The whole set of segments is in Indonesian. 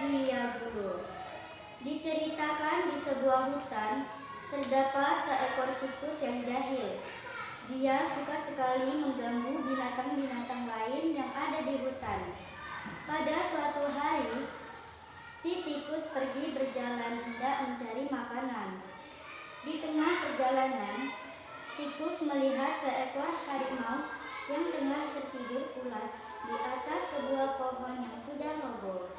Siagulur. Diceritakan di sebuah hutan, terdapat seekor tikus yang jahil. Dia suka sekali mengganggu binatang-binatang lain yang ada di hutan. Pada suatu hari, si tikus pergi berjalan hendak mencari makanan. Di tengah perjalanan, tikus melihat seekor harimau yang tengah tertidur pulas di atas sebuah pohon yang sudah roboh.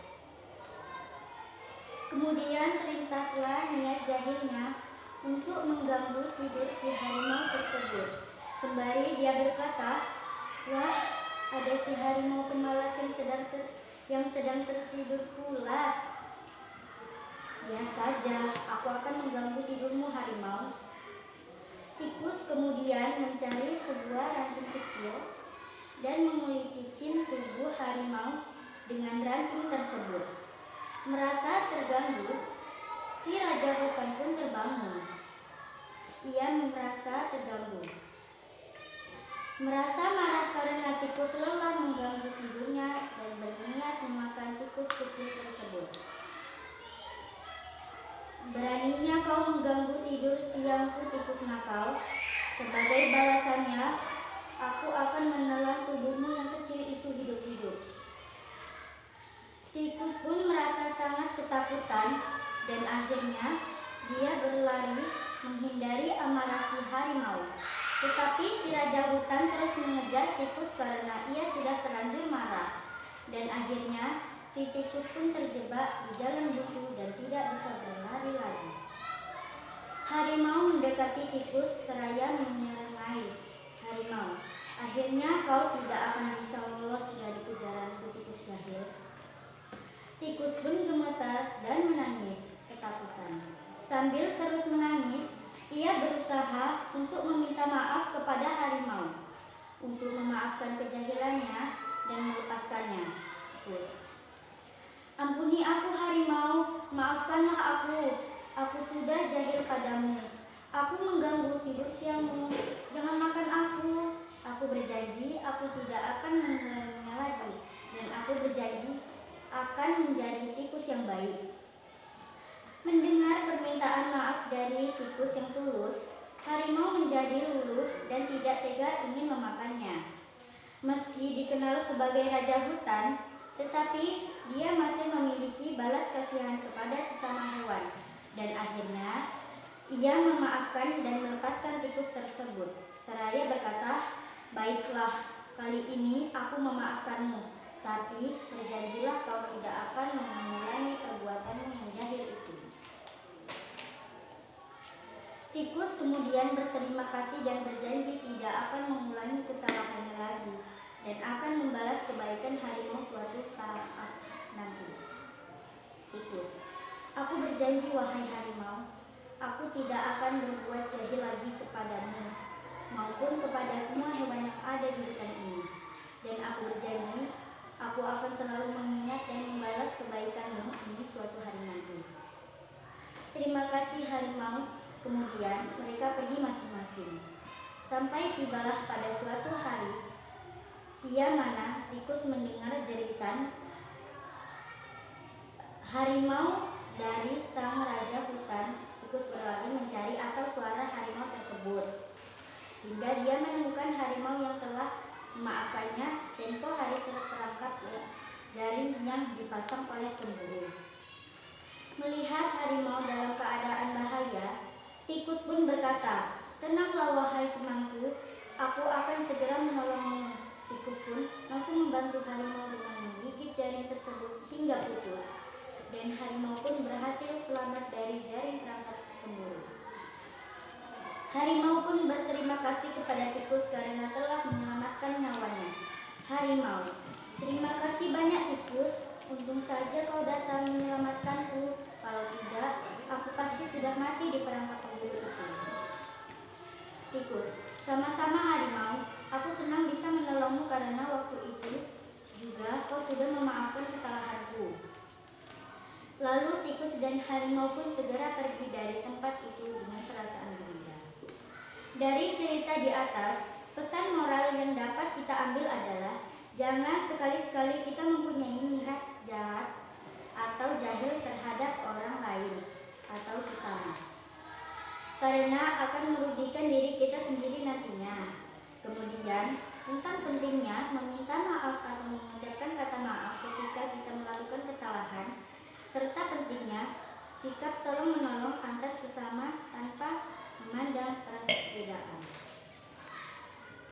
Kemudian terlintaslah niat jahilnya untuk mengganggu tidur si harimau tersebut. Sembari dia berkata, "Wah, ada si harimau pemalas yang sedang tertidur pulas. Lihat saja, aku akan mengganggu tidurmu, harimau." Tikus kemudian mencari sebuah ranting kecil dan mengulitikin tubuh harimau dengan ranting tersebut. Merasa terganggu, si raja hutan pun terbangun. Ia merasa terganggu. Merasa marah karena tikus lelah mengganggu tidurnya dan berniat memakan tikus kecil tersebut. "Beraninya kau mengganggu tidur siangku, tikus nakal. Sebagai balasannya, aku akan menelan tubuhmu yang kecil itu hidup-hidup." Tikus pun merasa sangat ketakutan dan akhirnya dia berlari menghindari amarah si harimau. Tetapi si raja hutan terus mengejar tikus karena ia sudah terlanjur marah. Dan akhirnya si tikus pun terjebak di jalan buntu dan tidak bisa berlari lagi. Harimau mendekati tikus seraya menyerangai harimau. "Akhirnya kau tidak akan bisa lolos dari kejaranku, tikus jahil." Tikus pun gemetar dan menangis ketakutan. Sambil terus menangis, ia berusaha untuk meminta maaf kepada harimau untuk memaafkan kejahilannya dan melepaskannya. Tikus, "Ampuni aku, harimau, maafkanlah aku. Aku sudah jahil padamu. Aku mengganggu tidur siangmu. Jangan makan aku. Aku berjanji aku tidak akan mengulanginya lagi, dan aku berjanji akan menjadi tikus yang baik." Mendengar permintaan maaf dari tikus yang tulus, harimau menjadi luluh dan tidak tega ingin memakannya. Meski dikenal sebagai raja hutan, tetapi dia masih memiliki balas kasihan kepada sesama hewan. Dan akhirnya ia memaafkan dan melepaskan tikus tersebut, seraya berkata, "Baiklah, kali ini aku memaafkanmu. Tapi berjanjilah kau tidak akan mengulangi perbuatanmu yang jahil itu." Tikus kemudian berterima kasih dan berjanji tidak akan mengulangi kesalahannya lagi dan akan membalas kebaikan harimau suatu saat nanti. Tikus, "Aku berjanji, wahai harimau, aku tidak akan berbuat jahil lagi kepadamu maupun kepada semua hewan yang ada di hutan ini. Dan aku berjanji, aku akan selalu mengingat dan membalas kebaikanmu ini suatu hari nanti." "Terima kasih, harimau." Kemudian mereka pergi masing-masing. Sampai tibalah pada suatu hari, ia mana tikus mendengar jeritan harimau dari sang raja hutan. Tikus berlari mencari asal suara harimau tersebut, hingga dia menemukan harimau yang telah memaafkannya tempo hari terperangkap jaring yang dipasang oleh pemburu. Melihat harimau dalam keadaan bahaya, tikus pun berkata, "Tenanglah wahai temanku, aku akan segera menolongmu." Tikus pun langsung membantu harimau dengan menggigit jaring tersebut hingga putus. Dan harimau pun berhasil selamat dari jaring perangkap pemburu. Harimau pun berterima kasih kepada tikus karena telah menyelamatkan nyawanya. "Harimau, terima kasih banyak, tikus. Untung saja kau datang menyelamatkanku. Kalau tidak, aku pasti sudah mati di perangkap pemburu itu." Tikus, "Sama-sama, harimau. Aku senang bisa menolongmu karena waktu itu juga kau sudah memaafkan kesalahanku." Lalu tikus dan harimau pun segera pergi dari tempat itu dengan perasaan gembira. Dari cerita di atas, pesan moral yang dapat kita ambil adalah jangan sekali-sekali kita mempunyai niat jahat atau bersama. Karena akan merugikan diri kita sendiri nantinya. Kemudian, tentang pentingnya